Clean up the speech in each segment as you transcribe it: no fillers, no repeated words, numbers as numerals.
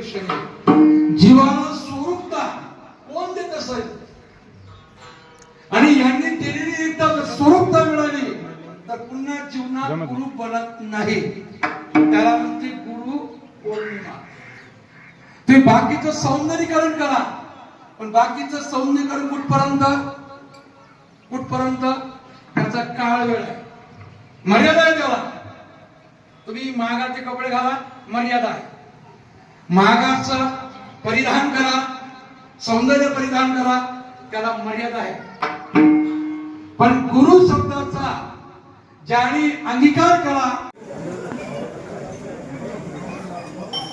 विषय नाही. जीवाला स्वरूपता कोण देत असेल आणि यांनी दिलेली एकदा स्वरूपता मिळाली तर पुन्हा जीवनात गुरु बनत नाही. त्याला म्हणते गुरु पौर्णिमा. तुम्ही बाकीचं सौंदर्यीकरण करा पण बाकीचं सौंदर्यीकरण कुठपर्यंत त्याचा काळ वेळ आहे, मर्यादा आहे त्याला. तुम्ही महागाचे कपडे घाला, मर्यादा आहे. महागाचं परिधान करा, सौंदर्य परिधान करा, त्याला मर्यादा आहे. पण गुरु शब्दाचा ज्याने अंगीकार करा.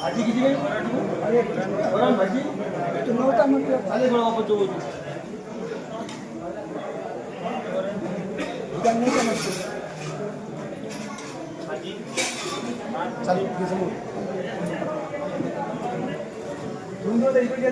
आजी किती वेळ वरण भाजी तू नव्हता म्हटलं आले थोडा वापस जाऊ चालू समोर इकडे